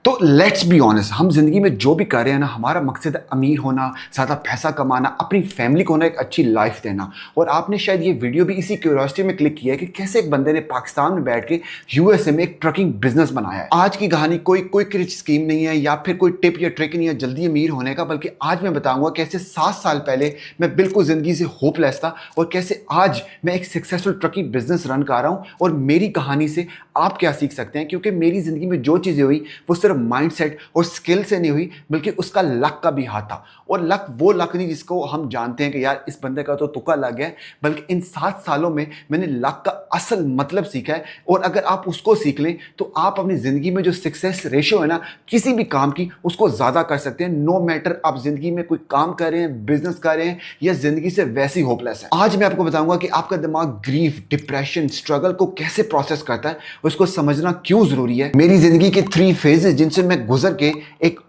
तो let's be honest, हम जिंदगी में जो भी कर रहे हैं ना, हमारा मकसद है अमीर होना, ज़्यादा पैसा कमाना, अपनी फैमिली को ना एक अच्छी लाइफ देना। और आपने शायद ये वीडियो भी इसी क्यूरियोसिटी में क्लिक किया है कि कैसे एक बंदे ने पाकिस्तान में बैठ के यूएसए में एक ट्रकिंग बिजनेस बनाया है। आज की कहानी कोई क्विक रिच स्कीम नहीं है या फिर कोई टिप या ट्रिक नहीं है जल्दी अमीर होने का, बल्कि आज मैं बताऊंगा कैसे 7 साल पहले मैं बिल्कुल जिंदगी से होपलेस था और कैसे आज मैं एक सक्सेसफुल ट्रकिंग बिजनेस रन कर रहा हूं। और मेरी कहानी से आप क्या सीख सकते हैं, क्योंकि मेरी जिंदगी में जो चीज़ें हुई वो सिर्फ माइंडसेट और स्किल से नहीं हुई, बल्कि उसका लक का भी हाथ था। और लक वो लक नहीं जिसको हम जानते हैं कि यार इस बंदे का तो तुक्का लग गया है, बल्कि इन 7 सालों में मैंने लक का असल मतलब सीखा है। और अगर आप उसको सीख लें तो आप अपनी ज़िंदगी में जो सक्सेस रेशियो है ना किसी भी काम की, उसको ज़्यादा कर सकते हैं। नो मैटर आप ज़िंदगी में कोई काम कर रहे हैं, बिजनेस कर रहे हैं या ज़िंदगी से वैसे ही होपलेस है। आज मैं आपको बताऊंगा कि आपका दिमाग ग्रीफ, डिप्रेशन, स्ट्रगल को कैसे प्रोसेस करता है, उसको समझना क्यों ज़रूरी है। मेरी ज़िंदगी के 3 फेजेस जिनसे मैं गुजर के एक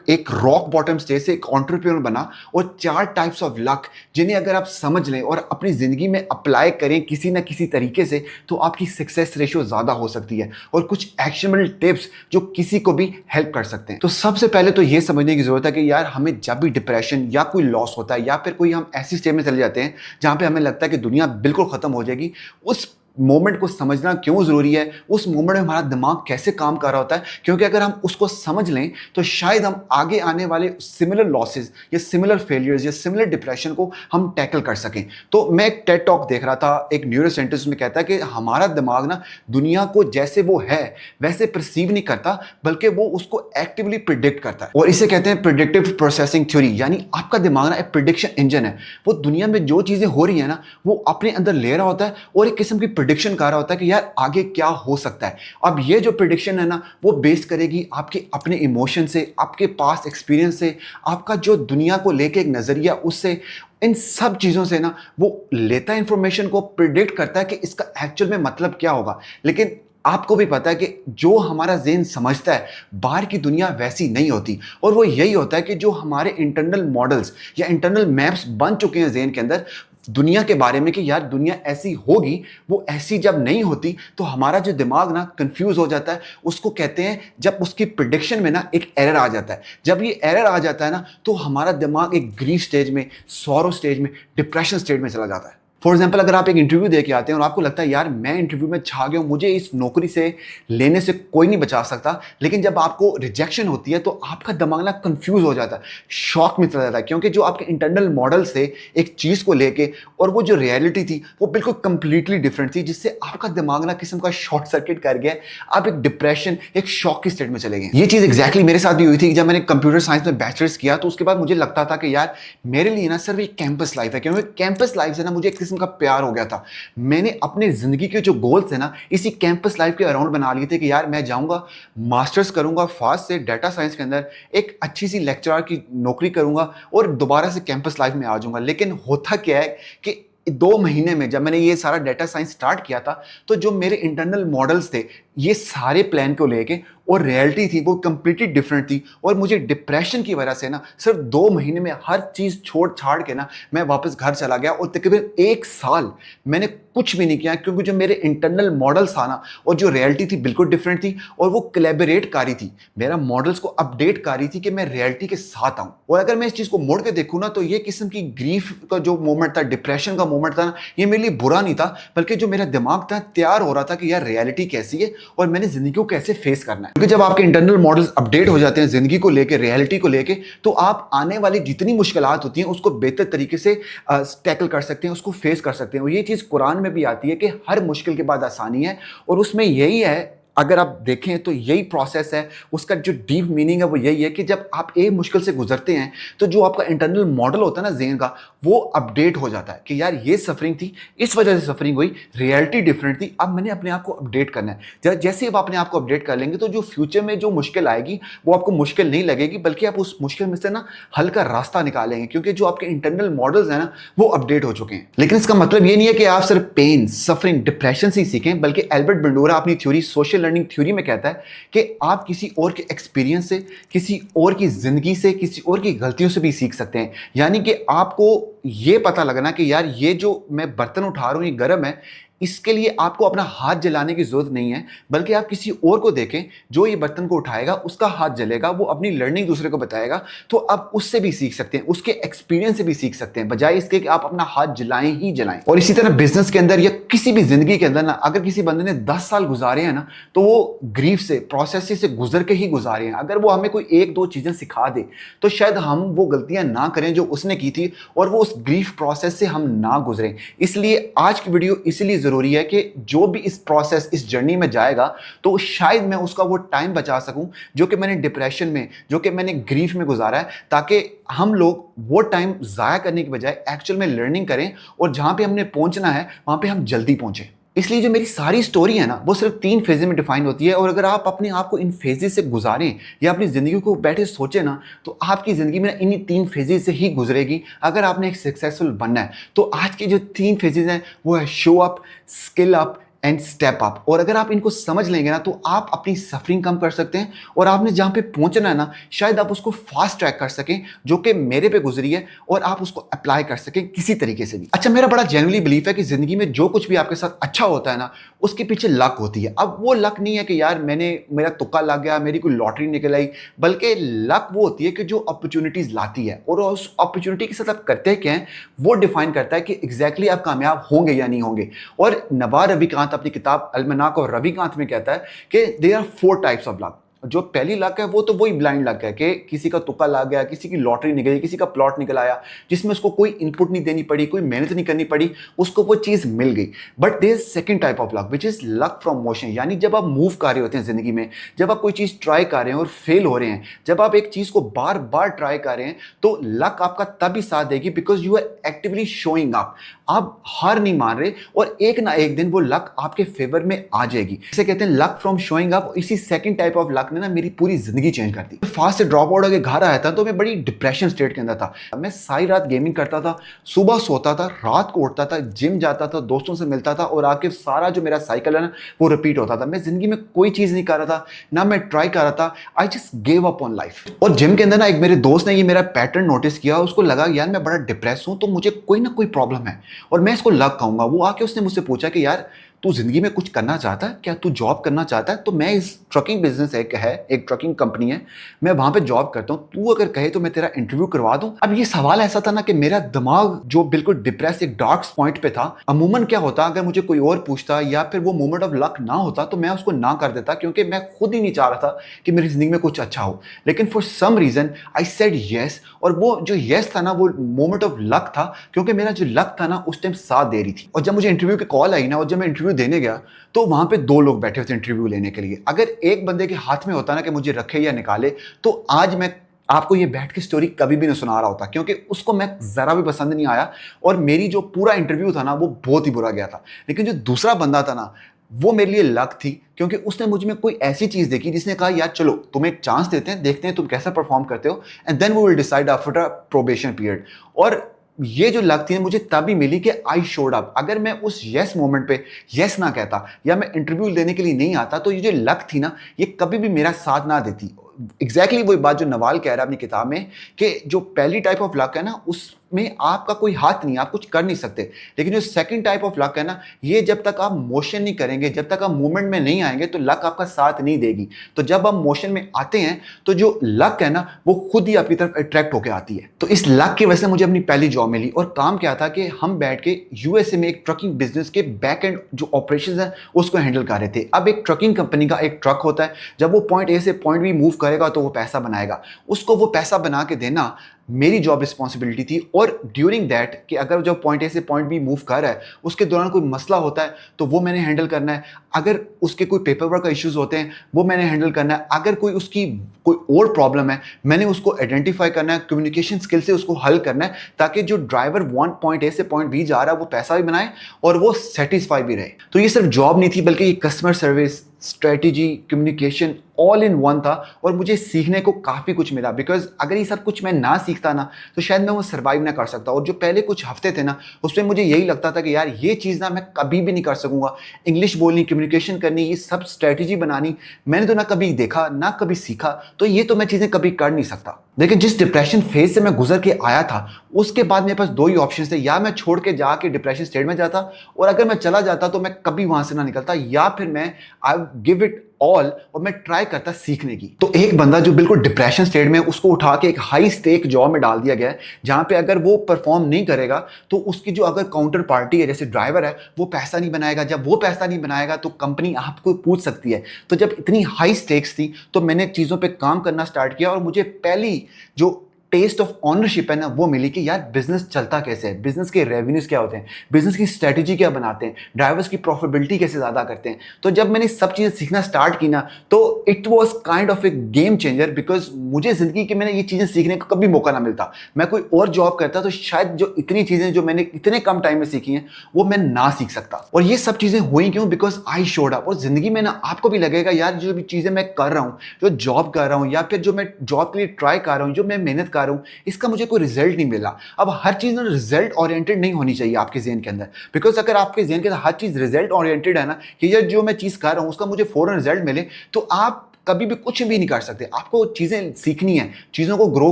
एक रॉक बॉटम स्टेज से एक एंटरप्रेन्योर बना, और 4 टाइप्स ऑफ लक जिन्हें अगर आप समझ लें और अपनी ज़िंदगी में अप्लाई करें किसी ना किसी तरीके से, तो आपकी सक्सेस रेशियो ज़्यादा हो सकती है। और कुछ एक्शनेबल टिप्स जो किसी को भी हेल्प कर सकते हैं। तो सबसे पहले तो ये समझने की ज़रूरत है कि यार हमें जब भी डिप्रेशन या कोई लॉस होता है या फिर कोई हम ऐसी स्टेज में चले जाते हैं जहाँ पे हमें लगता है कि दुनिया बिल्कुल ख़त्म हो जाएगी, उस मोमेंट को समझना क्यों ज़रूरी है, उस मोमेंट में हमारा दिमाग कैसे काम कर रहा होता है। क्योंकि अगर हम उसको समझ लें तो शायद हम आगे आने वाले सिमिलर लॉसेस या सिमिलर फेलियर्स या सिमिलर डिप्रेशन को हम टैकल कर सकें। तो मैं एक टेड टॉक देख रहा था, एक न्यूरो साइंटिस्ट में कहता है कि हमारा दिमाग ना दुनिया को जैसे वो है वैसे परसीव नहीं करता, बल्कि वो उसको एक्टिवली प्रिडिक्ट करता है। और इसे कहते हैं प्रिडिक्टिव प्रोसेसिंग थ्योरी। यानी आपका दिमाग ना एक प्रिडिक्शन इंजन है। वो दुनिया में जो चीज़ें हो रही है ना वो अपने अंदर ले रहा होता है और एक किस्म की प्रिडिक्शन कर रहा होता है कि यार आगे क्या हो सकता है। अब ये जो प्रिडिक्शन है ना वो बेस करेगी आपके अपने इमोशन से, आपके पास्ट एक्सपीरियंस से, आपका जो दुनिया को लेके एक नजरिया उससे, इन सब चीजों से ना वो लेता है इंफॉर्मेशन को, प्रिडिक्ट करता है कि इसका एक्चुअल में मतलब क्या होगा। लेकिन आपको भी पता है कि जो हमारा ज़हन समझता है बाहर की दुनिया वैसी नहीं होती। और वो यही होता है कि जो हमारे इंटरनल मॉडल्स या इंटरनल मैप्स बन चुके हैं ज़हन के अंदर दुनिया के बारे में कि यार दुनिया ऐसी होगी, वो ऐसी जब नहीं होती तो हमारा जो दिमाग ना कंफ्यूज हो जाता है। उसको कहते हैं जब उसकी प्रिडिक्शन में ना एक एरर आ जाता है। जब ये एरर आ जाता है ना तो हमारा दिमाग एक ग्रीफ स्टेज में, सॉरो स्टेज में, डिप्रेशन स्टेज में चला जाता है। फॉर एग्जाम्पल, अगर आप एक इंटरव्यू दे के आते हैं और आपको लगता है यार मैं इंटरव्यू में छा गया हूं, मुझे इस नौकरी से लेने से कोई नहीं बचा सकता, लेकिन जब आपको रिजेक्शन होती है तो आपका दिमाग ना कंफ्यूज हो जाता है, शॉक में चला जाता है। क्योंकि जो आपके इंटरनल मॉडल से एक चीज़ को लेके और वो जो रियलिटी थी वो बिल्कुल कंप्लीटली डिफरेंट थी, जिससे आपका दिमाग ना किस्म का शॉर्ट सर्किट कर गया। आप एक डिप्रेशन, एक शॉक की स्टेट में चले गए। ये चीज़ एग्जैक्टली मेरे साथ भी हुई थी। जब मैंने कंप्यूटर साइंस में बैचलर्स किया तो उसके बाद मुझे लगता था कि यार मेरे लिए ना सिर्फ एक कैंपस लाइफ है, क्योंकि कैंपस लाइफ से ना मुझे एक किस्म का प्यार हो गया था। मैंने अपने जिंदगी के जो गोल्स है ना इसी कैंपस लाइफ के अराउंड बना लिए थे कि यार मैं जाऊंगा, मास्टर्स करूंगा फास्ट से डाटा साइंस के अंदर, एक अच्छी सी लेक्चरर की नौकरी करूंगा और दोबारा से कैंपस लाइफ में आ जाऊंगा। लेकिन होता क्या है कि 2 महीने में जब मैंने ये सारा डाटा साइंस स्टार्ट किया था तो जो मेरे इंटरनल मॉडल्स थे ये सारे प्लान को लेके, और रियलिटी थी वो कंप्लीटली डिफरेंट थी। और मुझे डिप्रेशन की वजह से ना सिर्फ 2 महीने में हर चीज़ छोड़ छाड़ के ना मैं वापस घर चला गया। और तकरीबन 1 साल मैंने कुछ भी नहीं किया, क्योंकि जो मेरे इंटरनल मॉडल्स था ना और जो रियलिटी थी बिल्कुल डिफरेंट थी, और वो कोलैबोरेट कर रही थी, मेरा मॉडल्स को अपडेट कर रही थी कि मैं रियलिटी के साथ आऊँ। और अगर मैं इस चीज़ को मोड़ के देखूँ ना तो ये किस्म की ग्रीफ का जो मोमेंट था, डिप्रेशन का मोमेंट था ना, ये मेरे लिए बुरा नहीं था, बल्कि जो मेरा दिमाग था तैयार हो रहा था कि यार रियलिटी कैसी है और मैंने जिंदगी को कैसे फेस करना है। क्योंकि जब आपके इंटरनल मॉडल्स अपडेट हो जाते हैं जिंदगी को लेकर, रियलिटी को लेकर, तो आप आने वाली जितनी मुश्किलात होती हैं उसको बेहतर तरीके से टैकल कर सकते हैं, उसको फेस कर सकते हैं। और ये चीज़ कुरान में भी आती है कि हर मुश्किल के बाद आसानी है। और उसमें यही है, अगर आप देखें तो यही प्रोसेस है, उसका जो डीप मीनिंग है वो यही है कि जब आप एक मुश्किल से गुजरते हैं तो जो आपका इंटरनल मॉडल होता है ना ज़हन का, वो अपडेट हो जाता है कि यार ये सफरिंग थी, इस वजह से सफरिंग हुई, रियलिटी डिफरेंट थी, अब मैंने अपने आप को अपडेट करना है। जैसे आप अपने आप को अपडेट कर लेंगे तो जो फ्यूचर में जो मुश्किल आएगी वो आपको मुश्किल नहीं लगेगी, बल्कि आप उस मुश्किल में से ना हल का रास्ता निकालेंगे, क्योंकि जो आपके इंटरनल मॉडल्स हैं ना वो अपडेट हो चुके हैं। लेकिन इसका मतलब ये नहीं है कि आप सिर्फ पेन, सफरिंग, डिप्रेशन से ही सीखें, बल्कि एल्बर्ट बंडोरा अपनी थ्योरी सोशल लर्निंग थ्योरी में कहता है कि आप किसी और के एक्सपीरियंस से, किसी और की जिंदगी से, किसी और की गलतियों से भी सीख सकते हैं। यानी कि आपको ये पता लगना कि यार ये जो मैं बर्तन उठा रहा हूं ये गर्म है, इसके लिए आपको अपना हाथ जलाने की जरूरत नहीं है, बल्कि आप किसी और को देखें जो ये बर्तन को उठाएगा, उसका हाथ जलेगा, वो अपनी लर्निंग दूसरे को बताएगा, तो आप उससे भी सीख सकते हैं, उसके एक्सपीरियंस से भी सीख सकते हैं, बजाय इसके कि आप अपना हाथ जलाएं ही जलाएं। और इसी तरह बिजनेस के अंदर या किसी भी जिंदगी के अंदर ना, अगर किसी बंदे ने 10 साल गुजारे हैं ना, तो वो ग्रीफ से, प्रोसेस से गुजर के ही गुजारे हैं। अगर वो हमें कोई एक दो चीजें सिखा दे तो शायद हम वो गलतियां ना करें जो उसने की थी, और वो उस ग्रीफ प्रोसेस से हम ना गुजरें। इसलिए आज की वीडियो इसलिए जरूरी है कि जो भी इस प्रोसेस, इस जर्नी में जाएगा, तो शायद मैं उसका वो टाइम बचा सकूं जो कि मैंने डिप्रेशन में, जो कि मैंने ग्रीफ में गुजारा है, ताकि हम लोग वो टाइम जाया करने के बजाय एक्चुअल में लर्निंग करें, और जहां पे हमने पहुंचना है वहां पे हम जल्दी पहुंचे। इसलिए जो मेरी सारी स्टोरी है ना, वो सिर्फ 3 फेजेज में डिफाइन होती है, और अगर आप अपने आप को इन फेजेज से गुजारें या अपनी जिंदगी को बैठे सोचें ना, तो आपकी जिंदगी में इन्हीं 3 फेजेज से ही गुजरेगी अगर आपने एक सक्सेसफुल बनना है। तो आज के जो 3 फेजेज हैं वो है show up, skill up and step up. और अगर आप इनको समझ लेंगे ना, तो आप अपनी सफरिंग कम कर सकते हैं, और आपने जहां पे पहुंचना है ना, शायद आप उसको फास्ट ट्रैक कर सकें, जो कि मेरे पे गुजरी है, और आप उसको अप्लाई कर सकें किसी तरीके से भी। अच्छा, मेरा बड़ा जेन्युइनली बिलीफ है कि जिंदगी में जो कुछ भी आपके साथ अच्छा होता है ना, उसके पीछे लक होती है। अब वो लक नहीं है कि यार मेरा तुक्का लग गया, मेरी कोई लॉटरी निकल आई, बल्कि लक वो होती है कि जो अपॉर्चुनिटीज लाती है, और उस अपॉर्चुनिटी के साथ आप करते क्या हैं वो डिफाइन करता है कि एग्जैक्टली आप कामयाब होंगे या नहीं होंगे। और नवाब रविकांत अपनी किताब अलमनाक और रविकांत में कहता है कि there are 4 types of luck. जो पहली लक है वो तो वही ब्लाइंड लक है कि किसी का तुक्का लग गया, किसी की लॉटरी निकली, किसी का प्लॉट निकल आया, जिसमें उसको कोई इनपुट नहीं देनी पड़ी, कोई मेहनत नहीं करनी पड़ी, उसको वो चीज मिल गई। But there is second type of luck which is luck from motion, यानी जब आप मूव कर रहे होते हैं जिंदगी में, जब आप कोई चीज ट्राई कर रहे हैं और फेल हो रहे हैं, जब आप एक चीज को बार बार ट्राई कर रहे हैं, तो लक आपका तभी साथ देगी because you are actively showing up. आप हार नहीं मान रहे, और एक ना एक दिन वो लक आपके फेवर में आ जाएगी। इसे कहते हैं लक फ्रॉम शोइंग अप। इसी सेकंड टाइप ऑफ लक ने ना मेरी पूरी जिंदगी चेंज कर दी। फास्ट से ड्रॉप आउट होकर घर आया था तो मैं बड़ी डिप्रेशन स्टेट के अंदर था। मैं सारी रात गेमिंग करता था, सुबह सोता था, रात को उठता था, जिम जाता था, दोस्तों से मिलता था, और आके सारा जो मेरा साइकिल है ना वो रिपीट होता था। मैं जिंदगी में कोई चीज नहीं कर रहा था, ना मैं ट्राई कर रहा था। I just give up on life. और जिम के अंदर ना एक मेरे दोस्त ने ये मेरा पैटर्न नोटिस किया, उसको लगा यार मैं बड़ा डिप्रेस हूं, तो मुझे कोई ना कोई प्रॉब्लम है और मैं इसको लक कहूंगा। वो आके उसने मुझसे पूछा कि यार तू जिंदगी में कुछ करना चाहता है क्या, तू जॉब करना चाहता है? तो मैं इस ट्रकिंग बिजनेस एक ट्रकिंग कंपनी है, मैं वहां पे जॉब करता हूं, तू अगर कहे तो मैं तेरा इंटरव्यू करवा दूं। अब ये सवाल ऐसा था ना कि मेरा दिमाग जो बिल्कुल डिप्रेस, एक डार्क पॉइंट पे था। अमूमन क्या होता अगर मुझे कोई और पूछता या फिर वो मोमेंट ऑफ लक ना होता, तो मैं उसको ना कर देता, क्योंकि मैं खुद ही नहीं चाह रहा था कि मेरी जिंदगी में कुछ अच्छा हो। लेकिन for some reason I said yes, और वो जो यस था ना वो मोमेंट ऑफ लक था, क्योंकि मेरा जो लक था ना उस टाइम साथ दे रही थी। और जब मुझे इंटरव्यू की कॉल आई ना, और जब मैं इंटरव्यू देने गया, तो वहां पे 2 लोग बैठे हुए थे इंटरव्यू लेने के लिए। अगर एक बंदे के हाथ में होता ना कि मुझे रखे या निकाले, तो आज मैं आपको ये बैठ के स्टोरी कभी भी नहीं सुना रहा होता, क्योंकि उसको मैं जरा भी पसंद नहीं आया, और मेरी जो पूरा इंटरव्यू था ना वो बहुत ही बुरा गया था। लेकिन जो दूसरा बंदा था ना, वो मेरे लिए लक थी, क्योंकि उसने मुझ में कोई ऐसी चीज देखी जिसने कहा यार चलो तुम्हें एक चांस देते हैं, देखते हैं तुम कैसा परफॉर्म करते हो, and then we will decide after a probation period. और ये जो लक थी मुझे तभी मिली कि आई शोड अप। अगर मैं उस यस मोमेंट पे यस ना कहता, या मैं इंटरव्यू लेने के लिए नहीं आता, तो ये जो लक थी ना ये कभी भी मेरा साथ ना देती। एग्जैक्टली वही बात जो नवाल कह रहा है अपनी किताब में, कि जो पहली टाइप ऑफ लक है ना उसमें आपका कोई हाथ नहीं, आप कुछ कर नहीं सकते। लेकिन जो सेकंड टाइप ऑफ लक है ना, ये जब तक आप मोशन नहीं करेंगे, जब तक आप मूवमेंट में नहीं आएंगे, तो लक आपका साथ नहीं देगी। तो जब आप मोशन में आते हैं तो जो लक है ना वो खुद ही आपकी तरफ अट्रैक्ट होकर आती है। तो इस लक की वजह से मुझे अपनी पहली जॉब मिली, और काम क्या था कि हम बैठ के यूएसए में एक ट्रकिंग बिजनेस के बैक एंड जो ऑपरेशंस हैं उसको हैंडल कर रहे थे। अब एक ट्रकिंग कंपनी का एक ट्रक होता है, जब वो पॉइंट ए से पॉइंट बी मूव करेगा तो वो पैसा बनाएगा, उसको वो पैसा बना के देना मेरी जॉब रिस्पॉन्सिबिलिटी थी। और ड्यूरिंग दैट कि अगर जो पॉइंट ए से पॉइंट बी मूव कर रहा है उसके दौरान कोई मसला होता है तो वो मैंने हैंडल करना है। अगर उसके कोई पेपर वर्क का इश्यूज होते हैं वो मैंने हैंडल करना है। अगर कोई उसकी कोई और प्रॉब्लम है मैंने उसको आइडेंटिफाई करना है, कम्युनिकेशन स्किल से उसको हल करना है, ताकि जो ड्राइवर पॉइंट ए से पॉइंट बी जा रहा है वो पैसा भी बनाए और वो सेटिस्फाई भी रहे। तो ये सिर्फ जॉब नहीं थी, बल्कि ये customer service, strategy, communication, all in one था और मुझे सीखने को काफ़ी कुछ मिला। बिकॉज अगर ये सब कुछ मैं ना सीखता ना तो शायद मैं वो सर्वाइव ना कर सकता। और जो पहले कुछ हफ्ते थे ना उसमें मुझे यही लगता था कि यार ये चीज़ ना मैं कभी भी नहीं कर सकूंगा। इंग्लिश बोलनी, कम्युनिकेशन करनी, ये सब स्ट्रैटेजी बनानी मैंने तो ना कभी देखा ना कभी सीखा, तो ये तो मैं चीज़ें कभी कर नहीं सकता। लेकिन जिस डिप्रेशन फेज से मैं गुजर के आया था उसके बाद मेरे पास दो ही ऑप्शन थे, या मैं छोड़ के जाके डिप्रेशन स्टेट में जाता और अगर मैं चला जाता तो मैं कभी वहां से ना निकलता, या फिर मैं आई गिव इट ऑल और मैं ट्राई करता सीखने की। तो एक बंदा जो बिल्कुल डिप्रेशन स्टेट में, उसको उठा के एक हाई स्टेक जॉब में डाल दिया गया है जहां पे अगर वो परफॉर्म नहीं करेगा तो उसकी जो अगर काउंटर पार्टी है जैसे ड्राइवर है वो पैसा नहीं बनाएगा। जब वो पैसा नहीं बनाएगा तो कंपनी आपको पूछ सकती है। तो जब इतनी हाई स्टेक्स थी तो मैंने चीज़ों पे काम करना स्टार्ट किया और मुझे पहली जो टेस्ट ऑफ ऑनरशिप है ना वो मिली कि यार बिजनेस चलता कैसे है, बिजनेस के रेवेन्यूज क्या होते हैं, बिजनेस की स्ट्रेटेजी क्या बनाते हैं, ड्राइवर्स की प्रॉफिटेबिलिटी कैसे ज़्यादा करते हैं। तो जब मैंने सब चीज़ें सीखना स्टार्ट की ना तो it was kind of A game changer. Because मुझे जिंदगी के मैंने ये चीज़ें सीखने का कभी मौका ना मिलता। मैं कोई और जॉब करता तो शायद जो इतनी चीज़ें जो मैंने इतने कम टाइम में सीखी हैं वो मैं ना सीख सकता। और ये सब चीज़ें हुई क्यों? Because I showed up. और जिंदगी में ना आपको भी लगेगा यार जो भी चीज़ें मैं कर रहा हूँ, जो जॉब कर रहा हूँ या फिर जो मैं जॉब के लिए ट्राई कर रहा हूँ, जो मैं मेहनत कर रहा हूँ, इसका मुझे कोई रिजल्ट नहीं मिला। अब हर चीज ना रिजल्ट ओरिएंटेड नहीं होनी चाहिए आपके ज़हन के अंदर। बिकॉज अगर आपके ज़हन के अंदर हर चीज रिजल्ट ओरिएंटेड है ना कि ये जो मैं चीज कर रहा हूं उसका मुझे फौरन रिजल्ट मिले, तो आप कभी भी कुछ भी नहीं कर सकते। आपको चीजें सीखनी है, चीजों को ग्रो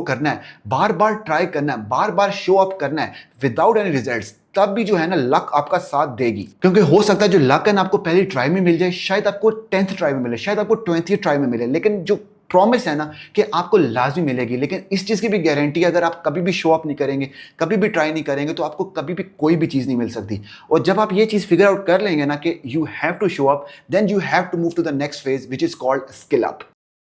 करना है, बार बार ट्राई करना है, बार बार शो अप करना है विदाउट एनी रिजल्ट्स। तब भी जो है ना लक आपका साथ देगी। क्योंकि हो सकता है जो लक है ना आपको पहली ट्राई में मिल जाए, शायद आपको 10th ट्राई में मिले, शायद आपको 20th ट्राई में मिले, लेकिन जो प्रॉमिस है ना कि आपको लाजमी मिलेगी। लेकिन इस चीज़ की भी गारंटी है अगर आप कभी भी शो अप नहीं करेंगे, कभी भी ट्राई नहीं करेंगे, तो आपको कभी भी कोई भी चीज़ नहीं मिल सकती। और जब आप ये चीज़ फिगर आउट कर लेंगे ना कि you have to show up, then you have to move to the next phase which is called skill up.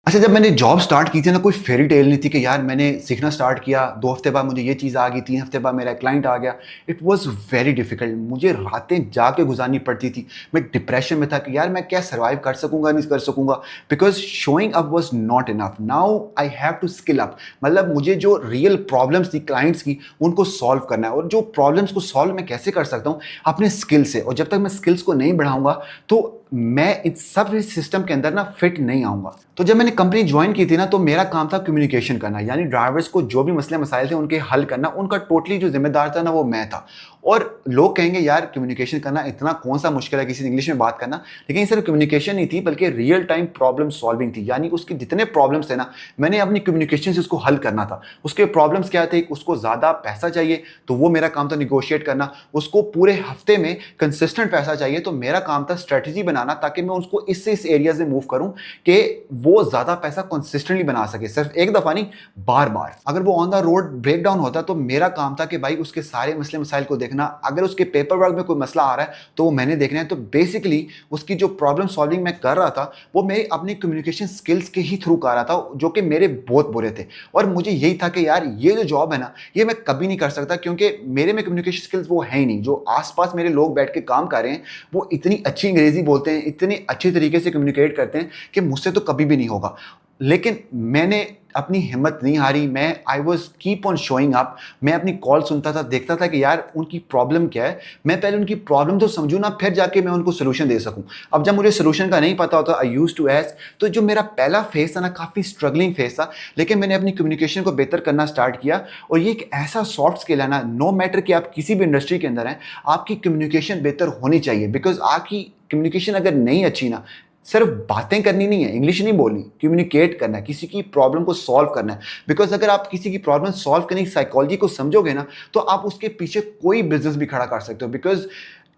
अच्छा, जब मैंने जॉब स्टार्ट की थी ना कोई फेरी टेल नहीं थी कि यार मैंने सीखना स्टार्ट किया, 2 हफ्ते बाद मुझे ये चीज़ आ गई, 3 हफ्ते बाद मेरा क्लाइंट आ गया। It was very difficult. मुझे रातें जाके गुजारनी पड़ती थी। मैं डिप्रेशन में था कि यार मैं क्या सर्वाइव कर सकूंगा नहीं कर सकूंगा। Because showing up was not enough. Now I have to skill up. मतलब मुझे जो रियल प्रॉब्लम्स थी क्लाइंट्स की उनको सॉल्व करना है। और जो प्रॉब्लम्स को सॉल्व मैं कैसे कर सकता हूँ? अपने स्किल से। और जब तक मैं स्किल्स को नहीं बढ़ाऊंगा तो मैं इस सब सिस्टम के अंदर ना फिट नहीं आऊंगा। तो जब मैंने कंपनी ज्वाइन की थी ना तो मेरा काम था कम्युनिकेशन करना, यानी ड्राइवर्स को जो भी मसले मसाइल थे उनके हल करना। उनका टोटली जो जिम्मेदार था ना वो मैं था। और लोग कहेंगे यार कम्युनिकेशन करना इतना कौन सा मुश्किल है, किसी से इंग्लिश में बात करना। लेकिन ये सिर्फ कम्युनिकेशन नहीं थी बल्कि रियल टाइम प्रॉब्लम सॉल्विंग थी। यानी उसके जितने प्रॉब्लम्स थे ना मैंने अपनी कम्युनिकेशन से उसको हल करना था। उसके प्रॉब्लम्स क्या थे? उसको ज़्यादा पैसा चाहिए तो वो मेरा काम था निगोशिएट करना। उसको पूरे हफ्ते में कंसिस्टेंट पैसा चाहिए तो मेरा काम था स्ट्रेटजी बनाना ताकि मैं उसको इससे इस एरिया से मूव करूं कि वो ज़्यादा पैसा कंसिस्टेंटली बना सके, सिर्फ एक दफ़ा नहीं बार बार। अगर वो on the road break down होता तो मेरा काम था कि भाई उसके सारे मसले मसाइल को देखना। अगर उसके पेपर वर्क में कोई मसला आ रहा है तो वो मैंने देखना है। तो बेसिकली उसकी जो प्रॉब्लम सॉल्विंग मैं कर रहा था वो मैं अपनी कम्युनिकेशन स्किल्स के ही थ्रू कर रहा था, जो कि मेरे बहुत बुरे थे। और मुझे यही था कि यार ये जो जॉब है ना ये मैं कभी नहीं कर सकता क्योंकि मेरे में कम्युनिकेशन स्किल्स वो है ही नहीं। जो आसपास मेरे लोग बैठ के काम कर रहे हैं वो इतनी अच्छी अंग्रेजी बोलते हैं, इतने अच्छे तरीके से कम्युनिकेट करते हैं कि मुझसे तो कभी भी नहीं होगा। लेकिन मैंने अपनी हिम्मत नहीं हारी। मैं I was keep on showing up. मैं अपनी कॉल सुनता था, देखता था कि यार उनकी प्रॉब्लम क्या है। मैं पहले उनकी प्रॉब्लम तो समझूँ ना, फिर जाके मैं उनको सोल्यूशन दे सकूँ। अब जब मुझे सोल्यूशन का नहीं पता होता आई यूज टू एस्क। तो जो मेरा पहला फेस था ना काफ़ी स्ट्रगलिंग फेस था, लेकिन मैंने अपनी कम्युनिकेशन को बेहतर करना स्टार्ट किया। और ये एक ऐसा सॉफ्ट स्किल है ना, नो मैटर कि आप किसी भी इंडस्ट्री के अंदर हैं, आपकी कम्युनिकेशन बेहतर होनी चाहिए। बिकॉज आपकी कम्युनिकेशन अगर नहीं अच्छी ना, सिर्फ बातें करनी नहीं है, इंग्लिश नहीं बोलनी, कम्युनिकेट करना है, किसी की प्रॉब्लम को सॉल्व करना है। बिकॉज अगर आप किसी की प्रॉब्लम सॉल्व करने की साइकोलॉजी को समझोगे ना तो आप उसके पीछे कोई बिजनेस भी खड़ा कर सकते हो। Because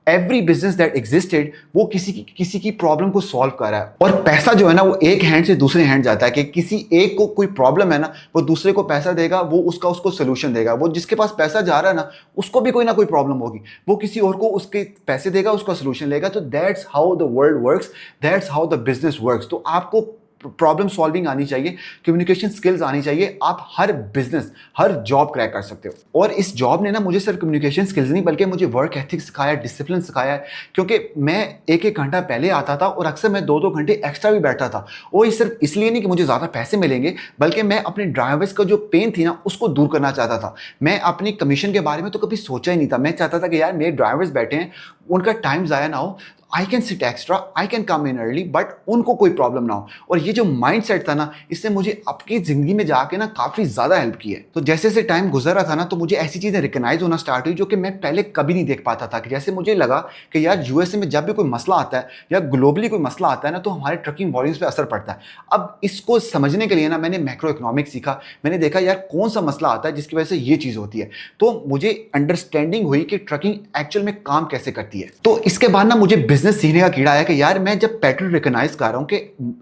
every business that existed वो किसी की प्रॉब्लम को सॉल्व कर रहा है। और पैसा जो है ना वो एक हैंड से दूसरे हैंड जाता है कि किसी एक को कोई प्रॉब्लम है ना वो दूसरे को पैसा देगा, वो उसको सोल्यूशन देगा। वो जिसके पास पैसा जा रहा है ना उसको भी कोई ना कोई प्रॉब्लम होगी, वो किसी और को उसके पैसे देगा, उसका सोल्यूशन लेगा। तो that's how the world works, that's how the business works. तो आपको प्रॉब्लम सॉल्विंग आनी चाहिए, कम्युनिकेशन स्किल्स आनी चाहिए, आप हर बिजनेस हर जॉब क्रैक कर सकते हो। और इस जॉब ने ना मुझे सिर्फ कम्युनिकेशन स्किल्स नहीं बल्कि मुझे वर्क एथिक्स सिखाया, डिसिप्लिन सिखाया है। क्योंकि मैं एक एक घंटा पहले आता था और अक्सर मैं 2-2 घंटे एक्स्ट्रा भी बैठा था। और ये सिर्फ इसलिए नहीं कि मुझे ज़्यादा पैसे मिलेंगे, बल्कि मैं अपने ड्राइवर्स का जो पेन थी ना उसको दूर करना चाहता था। मैं अपनी कमीशन के बारे में तो कभी सोचा ही नहीं था। मैं चाहता था कि यार मेरे ड्राइवर्स बैठे हैं, उनका टाइम ज़ाया ना हो, I can sit extra, I can come in early, but उनको कोई प्रॉब्लम ना हो। और ये जो माइंडसेट था ना, इसने मुझे अपनी ज़िंदगी में जाके ना काफ़ी ज़्यादा हेल्प की है। तो जैसे-जैसे टाइम गुज़र रहा था ना, तो मुझे ऐसी चीज़ें रिकॉग्नाइज़ होना स्टार्ट हुई जो कि मैं पहले कभी नहीं देख पाता था। कि जैसे मुझे लगा कि यार यूएसए में जब भी कोई मसला आता है या ग्लोबली कोई मसला आता है ना, तो हमारे ट्रकिंग वॉल्यूम्स पे असर पड़ता है। अब इसको समझने के लिए ना मैंने मैक्रो इकोनॉमिक्स सीखा। मैंने देखा यार कौन सा मसला आता है जिसकी वजह से ये चीज़ होती है। तो मुझे अंडरस्टैंडिंग हुई कि ट्रकिंग एक्चुअल में काम कैसे करती है। तो इसके बाद ना मुझे बिज़नेस सीखने का कीड़ा आया कि यार मैं जब पैटर्न रिकॉग्नाइज़ कर रहा हूँ कि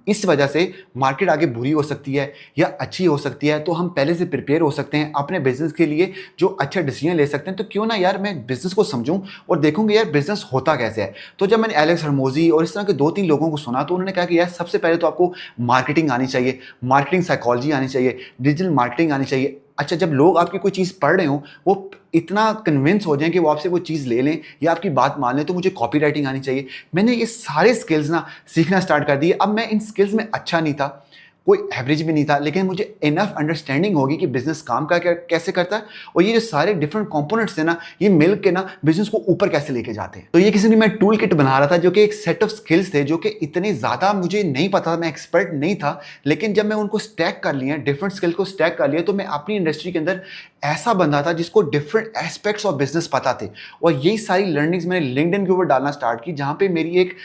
इस वजह से मार्केट आगे बुरी हो सकती है या अच्छी हो सकती है, तो हम पहले से प्रिपेयर हो सकते हैं अपने बिज़नेस के लिए जो अच्छा डिसीजन ले सकते हैं। तो क्यों ना यार मैं बिज़नेस को समझूं और देखूंगा यार बिज़नेस होता कैसे है। तो जब मैंने एलेक्स हरमोजी और इस तरह के 2-3 लोगों को सुना, तो उन्होंने कहा कि यार सबसे पहले तो आपको मार्केटिंग आनी चाहिए, मार्केटिंग साइकोलॉजी आनी चाहिए, डिजिटल मार्केटिंग आनी चाहिए। अच्छा, जब लोग आपकी कोई चीज़ पढ़ रहे हों, वो इतना कन्विंस हो जाएं कि वो आपसे वो चीज़ ले लें या आपकी बात मान लें, तो मुझे कॉपीराइटिंग आनी चाहिए। मैंने ये सारे स्किल्स ना सीखना स्टार्ट कर दिए। अब मैं इन स्किल्स में अच्छा नहीं था, कोई एवरेज भी नहीं था, लेकिन मुझे इनफ अंडरस्टैंडिंग होगी कि बिजनेस काम का कैसे करता है, और ये जो सारे डिफरेंट कंपोनेंट्स हैं ना, ये मिल के ना बिजनेस को ऊपर कैसे लेके जाते हैं। तो ये किसी ने मैं टूल किट बना रहा था जो कि एक सेट ऑफ स्किल्स थे जो कि इतने ज़्यादा मुझे नहीं पता था, मैं एक्सपर्ट नहीं था, लेकिन जब मैं उनको स्टैक कर लिया, डिफरेंट स्किल को स्टैक कर लिया, तो मैं अपनी इंडस्ट्री के अंदर ऐसा बंदा था जिसको डिफरेंट एस्पेक्ट्स ऑफ बिजनेस पता थे। और यही सारी लर्निंग्स मैंने लिंक्डइन के ऊपर डालना स्टार्ट की, जहाँ पे मेरी एक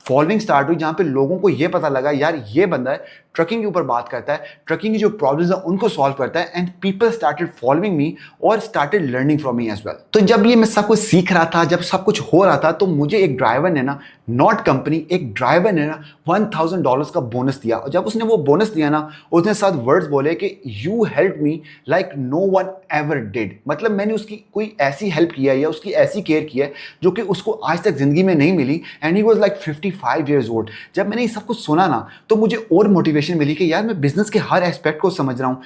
फॉलोइंग स्टार्ट हुई, जहाँ पे लोगों को ये पता लगा यार ये बंदा है ट्रकिंग के ऊपर बात करता है, ट्रकिंग की जो प्रॉब्लम्स है उनको सॉल्व करता है, and people started following me और started learning from me as well. तो जब ये मैं सब कुछ सीख रहा था, जब सब कुछ हो रहा था, तो मुझे एक ड्राइवर ने ना, नॉट कंपनी, एक ड्राइवर ने ना $1000 का बोनस दिया। और जब उसने वो बोनस दिया ना, उसने साथ वर्ड्स बोले कि you help me like no one ever did. मतलब मैंने उसकी कोई ऐसी हेल्प किया है या उसकी ऐसी केयर की है जो कि उसको आज तक जिंदगी में नहीं मिली, and he was like 55 years old. जब मैंने ये सब कुछ सुना ना, तो मुझे और मोटिवेशन मिली कि यार मैं बिजनेस के हर एस्पेक्ट को समझ रहा हूँ,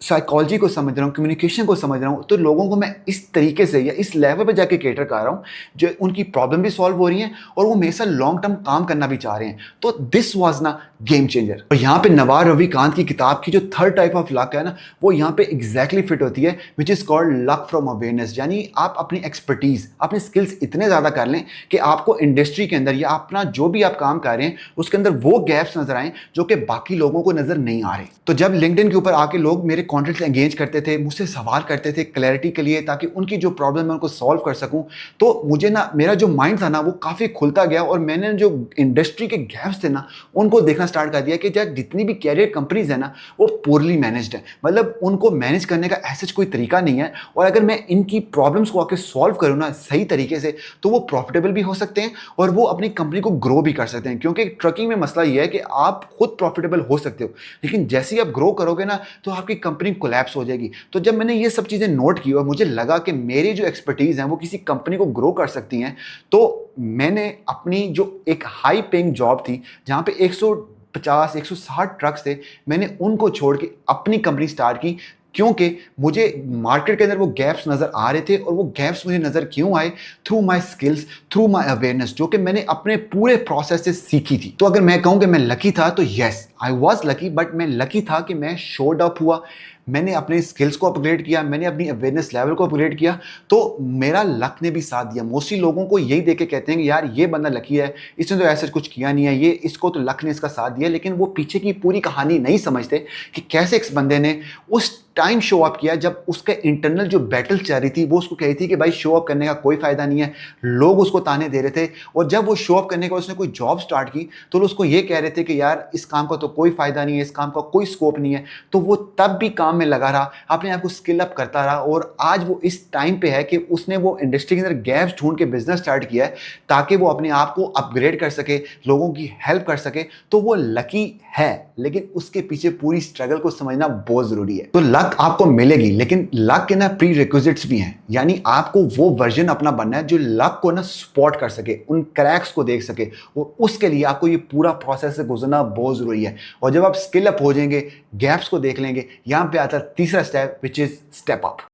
साइकोलॉजी को समझ रहा हूँ, कम्युनिकेशन को समझ रहा हूँ, तो लोगों को मैं इस तरीके से या इस लेवल पे जाके केटर कर रहा हूँ जो उनकी प्रॉब्लम भी सॉल्व हो रही है और वो मेरे साथ लॉन्ग टर्म काम करना भी चाह रहे हैं। तो दिस वाज ना गेम चेंजर। और यहाँ पे नवार रविकांत की किताब की जो थर्ड टाइप ऑफ लक है ना, वो यहाँ पे एग्जैक्टली फिट होती है, विच is called luck from awareness. यानी आप अपनी एक्सपर्टीज, अपने स्किल्स इतने ज़्यादा कर लें कि आपको इंडस्ट्री के अंदर या अपना जो भी आप काम कर रहे हैं उसके अंदर वो गैप्स नजर आए जो कि बाकी लोगों को नजर नहीं आ रहे। तो जब लिंक्डइन के ऊपर आके लोग मेरे कॉन्टेंट से एंगेज करते थे, मुझसे सवाल करते थे क्लैरिटी के लिए, ताकि उनकी जो प्रॉब्लम है उनको सॉल्व कर सकूं, तो मुझे ना मेरा जो माइंड था ना वो काफ़ी खुलता गया, और मैंने जो इंडस्ट्री के गैप्स थे ना उनको देखना स्टार्ट कर दिया कि जब जितनी भी कैरियर कंपनीज है ना वो पोरली मैनेज्ड है। मतलब उनको मैनेज करने का ऐसा कोई तरीका नहीं है, और अगर मैं इनकी प्रॉब्लम्स को आके सॉल्व करूँ ना सही तरीके से, तो वो प्रॉफिटेबल भी हो सकते हैं और वो अपनी कंपनी को ग्रो भी कर सकते हैं। क्योंकि ट्रकिंग में मसला ये है कि आप खुद प्रॉफिटेबल हो सकते हो, लेकिन जैसे ही आप ग्रो करोगे ना तो आपकी कंपनी कोलैप्स हो जाएगी। तो जब मैंने ये सब चीज़ें नोट की और मुझे लगा कि मेरी जो एक्सपर्टीज़ हैं वो किसी कंपनी को ग्रो कर सकती हैं, तो मैंने अपनी जो एक हाई पेइंग जॉब थी जहाँ पे 150-160 ट्रक्स थे, मैंने उनको छोड़ के अपनी कंपनी स्टार्ट की। क्योंकि मुझे मार्केट के अंदर वो गैप्स नज़र आ रहे थे, और वो गैप्स मुझे नज़र क्यों आए? Through my skills, through my awareness, जो कि मैंने अपने पूरे प्रोसेस से सीखी थी। तो अगर मैं कहूँ कि मैं लकी था, तो yes I was lucky, but मैं लकी था कि मैं शोड अप हुआ, मैंने अपने स्किल्स को अपग्रेड किया, मैंने अपनी अवेयरनेस लेवल को अपग्रेड किया, तो मेरा लक ने भी साथ दिया। मोस्टली लोगों को यही देख के कहते हैं कि यार ये बंदा लकी है, इसने तो ऐसा कुछ किया नहीं है, ये इसको तो लक ने इसका साथ दिया, लेकिन वो पीछे की पूरी कहानी नहीं समझते कि कैसे इस बंदे ने उस टाइम शो अप किया जब उसके इंटरनल जो बैटल चल रही थी वो उसको कही थी कि भाई शो अप करने का कोई फायदा नहीं है, लोग उसको ताने दे रहे थे। और जब वो शो अप करने के बाद उसने कोई जॉब स्टार्ट की, तो लोग उसको ये कह रहे थे कि यार इस काम का तो कोई फायदा नहीं है, इस काम का कोई स्कोप नहीं है। तो वो तब भी काम में लगा रहा, अपने आप को स्किल अप करता रहा, और आज वो इस टाइम पे है कि उसने वो इंडस्ट्री के अंदर गैप्स ढूंढ के बिजनेस स्टार्ट किया है ताकि वो अपने आप को अपग्रेड कर सके, लोगों की हेल्प कर सके। तो वो लकी है, लेकिन उसके पीछे पूरी स्ट्रगल को समझना बहुत जरूरी है। तो लक आपको मिलेगी, लेकिन लक के ना प्री रिक्विजिट्स भी हैं। यानी आपको वो वर्जन अपना बनना है जो लक को ना स्पॉट कर सके, उन क्रैक्स को देख सके, और उसके लिए आपको ये पूरा प्रोसेस से गुजरना बहुत जरूरी है। और जब आप स्किल अप हो जाएंगे, गैप्स को देख लेंगे, यहां पे आता है तीसरा step, which is step up.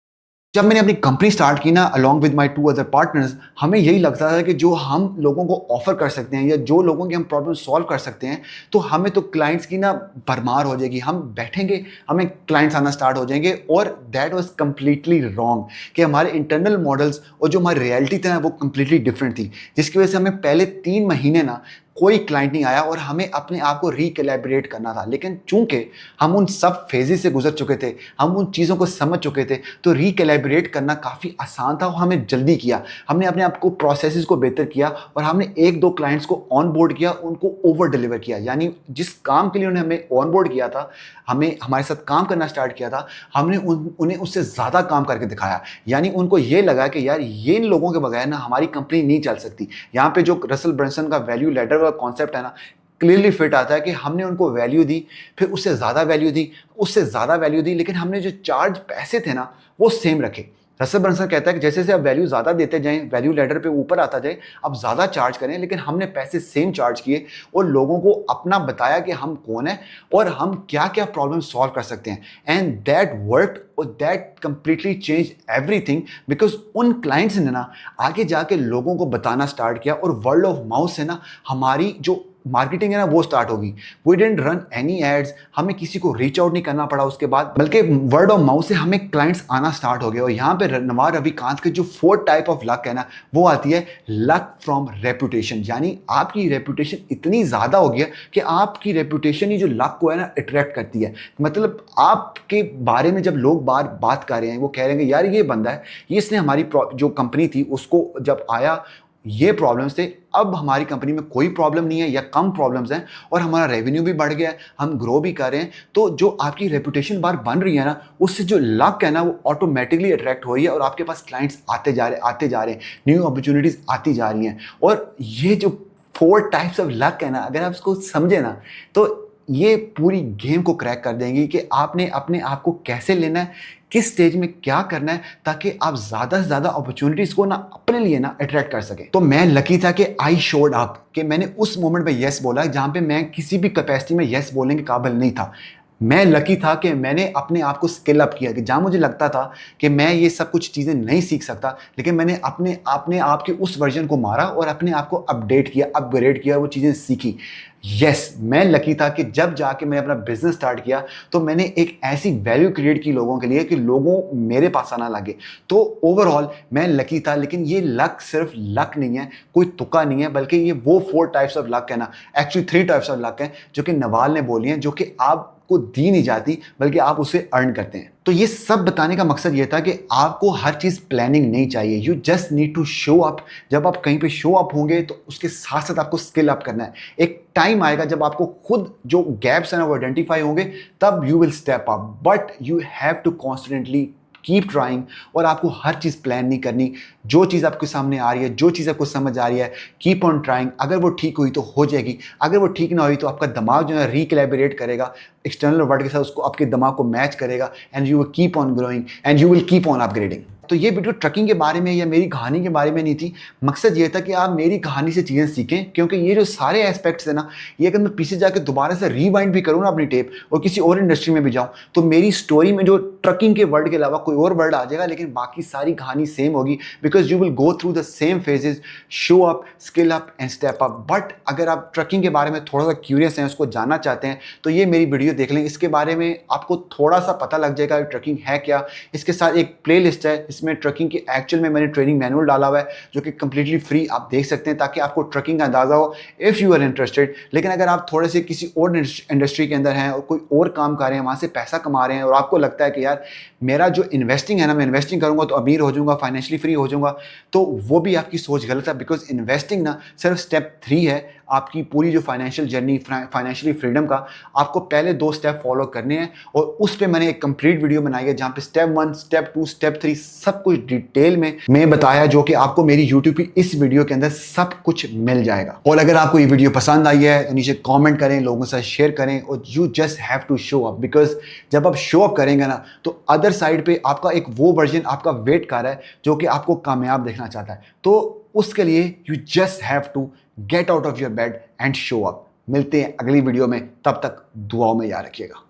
जब मैंने अपनी कंपनी स्टार्ट की ना along with my 2 other partners, हमें यही लगता था कि जो हम लोगों को ऑफर कर सकते हैं या जो लोगों की हम प्रॉब्लम सॉल्व कर सकते हैं, तो हमें तो क्लाइंट्स की ना भरमार हो जाएगी। हम बैठेंगे, हमें क्लाइंट्स आना स्टार्ट हो जाएंगे। और दैट वाज कंप्लीटली रॉन्ग कि हमारे इंटरनल मॉडल्स और जो हमारी रियलिटी थी ना वो कंप्लीटली डिफरेंट थी, जिसकी वजह से हमें पहले 3 महीने ना कोई क्लाइंट नहीं आया और हमें अपने आप को रिकैलिब्रेट करना था। लेकिन चूंकि हम उन सब फेजेस से गुजर चुके थे, हम उन चीज़ों को समझ चुके थे, तो रिकैलिब्रेट करना काफ़ी आसान था और हमें जल्दी किया। हमने अपने आप को प्रोसेसेस को बेहतर किया और हमने 1-2 क्लाइंट्स को ऑन बोर्ड किया, उनको ओवर डिलीवर किया। यानी जिस काम के लिए उन्होंने हमें ऑन बोर्ड किया था, हमें हमारे साथ काम करना स्टार्ट किया था, हमने उन्हें उससे ज़्यादा काम करके दिखाया। यानी उनको ये लगा कि यार ये इन लोगों के बगैर ना हमारी कंपनी नहीं चल सकती। यहाँ पे जो रसल ब्रंसन का वैल्यू लैडर का कॉन्सेप्ट है ना, क्लियरली फिट आता है कि हमने उनको वैल्यू दी, फिर उससे ज़्यादा वैल्यू दी, उससे ज़्यादा वैल्यू दी, लेकिन हमने जो चार्ज पैसे थे ना वो सेम रखे। रसल ब्रंसन कहता है कि जैसे जैसे आप वैल्यू ज़्यादा देते जाएं, वैल्यू लैडर पे ऊपर आता जाए, आप ज़्यादा चार्ज करें, लेकिन हमने पैसे सेम चार्ज किए और लोगों को अपना बताया कि हम कौन है और हम क्या क्या प्रॉब्लम सॉल्व कर सकते हैं। एंड दैट वर्क और that completely change everything, because उन क्लाइंट्स ने ना आगे जाके लोगों को बताना स्टार्ट किया और वर्ड ऑफ माउथ से ना हमारी जो मार्केटिंग है ना वो स्टार्ट होगी। We didn't run any ads, हमें किसी को रीच आउट नहीं करना पड़ा उसके बाद, बल्कि वर्ड ऑफ माउथ से हमें क्लाइंट्स आना स्टार्ट हो गए। और यहाँ पे नवार रविकांत के जो 4 टाइप ऑफ लक है ना, वो आती है लक फ्रॉम रेपुटेशन। यानी आपकी रेपुटेशन इतनी ज़्यादा हो गया कि आपकी रेपुटेशन ही जो लक को है ना अट्रैक्ट करती है। मतलब आपके बारे में जब लोग बात कर रहे हैं, वो कह रहे हैं यार ये बंदा है, ये इसने हमारी जो कंपनी थी उसको जब आया ये प्रॉब्लम्स थे, अब हमारी कंपनी में कोई प्रॉब्लम नहीं है या कम प्रॉब्लम्स हैं और हमारा रेवेन्यू भी बढ़ गया है, हम ग्रो भी कर रहे हैं। तो जो आपकी रेपुटेशन बार बन रही है ना, उससे जो लक है ना वो ऑटोमेटिकली अट्रैक्ट हो रही है और आपके पास क्लाइंट्स आते जा रहे हैं, न्यू अपॉर्चुनिटीज आती जा रही हैं। और ये जो 4 टाइप्स ऑफ लक है ना, अगर आप इसको समझे ना, तो ये पूरी गेम को क्रैक कर देंगी कि आपने अपने आप को कैसे लेना है, किस स्टेज में क्या करना है, ताकि आप ज़्यादा से ज़्यादा अपॉर्चुनिटीज़ को ना अपने लिए ना अट्रैक्ट कर सकें। तो मैं लकी था कि आई शोड अप, कि मैंने उस मोमेंट पे यस बोला जहाँ पे मैं किसी भी कैपेसिटी में यस बोलने के काबिल नहीं था। मैं लकी था कि मैंने अपने आप को स्किल अप किया, कि जहाँ मुझे लगता था कि मैं ये सब कुछ चीज़ें नहीं सीख सकता, लेकिन मैंने अपने आप के उस वर्जन को मारा और अपने आप को अपडेट किया, अपग्रेड किया, वो चीज़ें सीखी। यस, मैं लकी था कि जब जाके मैंने अपना बिजनेस स्टार्ट किया तो मैंने एक ऐसी वैल्यू क्रिएट की लोगों के लिए कि लोगों मेरे पास आना लगे। तो ओवरऑल मैं लकी था, लेकिन ये लक सिर्फ लक नहीं है, कोई तुक्का नहीं है, बल्कि ये वो 4 टाइप्स ऑफ लक है ना, एक्चुअली 3 टाइप्स ऑफ लक है जो कि नवाल ने बोली हैं, जो कि आपको दी नहीं जाती बल्कि आप उसे अर्न करते हैं। तो ये सब बताने का मकसद ये था कि आपको हर चीज़ प्लानिंग नहीं चाहिए, you just need to show up. जब आप कहीं पे शो अप होंगे तो उसके साथ साथ आपको स्किल अप करना है। एक टाइम आएगा जब आपको खुद जो गैप्स हैं ना वो आइडेंटिफाई होंगे, तब you will step up, but you have to constantly keep trying. और आपको हर चीज़ प्लान नहीं करनी, जो चीज़ आपके सामने आ रही है, जो चीज़ आपको समझ आ रही है, कीप ऑन ट्राइंग। अगर वो ठीक हुई तो हो जाएगी, अगर वो ठीक ना हुई तो आपका दिमाग जो है रिकैलिब्रेट करेगा, एक्सटर्नल वर्ल्ड के साथ उसको आपके दिमाग को मैच करेगा, and you will keep on growing and you will keep on upgrading. तो ये वीडियो ट्रकिंग के बारे में या मेरी कहानी के बारे में नहीं थी, मकसद ये था कि आप मेरी कहानी से चीज़ें सीखें, क्योंकि ये जो सारे एस्पेक्ट्स है ना, ये अगर मैं पीछे जाकर दोबारा से रीवाइंड भी करूँ ना अपनी टेप और किसी और इंडस्ट्री में भी जाऊँ, तो मेरी स्टोरी में जो ट्रकिंग के वर्ड के अलावा कोई और वर्ड आ जाएगा, लेकिन बाकी सारी कहानी सेम होगी, because you will go through the same phases, show up, skill up and step up. But अगर आप ट्रकिंग के बारे में थोड़ा सा क्यूरियस हैं, उसको जानना चाहते हैं, तो ये मेरी वीडियो देख लें। इसके बारे में आपको थोड़ा सा पता लग जाएगा ट्रकिंग है क्या। इसके साथ एक प्ले लिस्ट है, इसमें ट्रकिंग की एक्चुअल में मैंने ट्रेनिंग मैनुअल डाला हुआ है, जो कि कंप्लीटली फ्री आप देख सकते हैं, ताकि आपको ट्रकिंग का अंदाजा हो इफ़ यू आर इंटरेस्टेड। लेकिन अगर आप थोड़े से किसी और इंडस्ट्री के अंदर हैं और कोई और काम कर रहे हैं, वहाँ से पैसा कमा रहे हैं और आपको लगता है कि यार मेरा जो इन्वेस्टिंग है ना, मैं इन्वेस्टिंग करूँगा तो अमीर हो जाऊँगा, फाइनेंशियली फ्री हो जाऊँगा, तो वो भी आपकी सोच गलत है। बिकॉज इन्वेस्टिंग ना सिर्फ स्टेप 3 है आपकी पूरी जो फाइनेंशियल जर्नी, फाइनेंशियली फ्रीडम का। आपको पहले 2 स्टेप फॉलो करने हैं और उस पर मैंने एक कंप्लीट वीडियो बनाई है, जहाँ पे स्टेप 1, स्टेप 2, स्टेप 3 सब कुछ डिटेल में मैं बताया, जो कि आपको मेरी यूट्यूब की इस वीडियो के अंदर सब कुछ मिल जाएगा। और अगर आपको ये वीडियो पसंद आई है तो नीचे कॉमेंट करें, लोगों से शेयर करें, और you just have to show up. Because जब आप शो अप करेंगे ना, तो अदर साइड पे आपका एक वो वर्जन आपका वेट कर रहा है जो कि आपको कामयाब देखना चाहता है। तो उसके लिए you just have to get out of your bed and show up. मिलते हैं अगली वीडियो में, तब तक दुआओं में याद रखिएगा।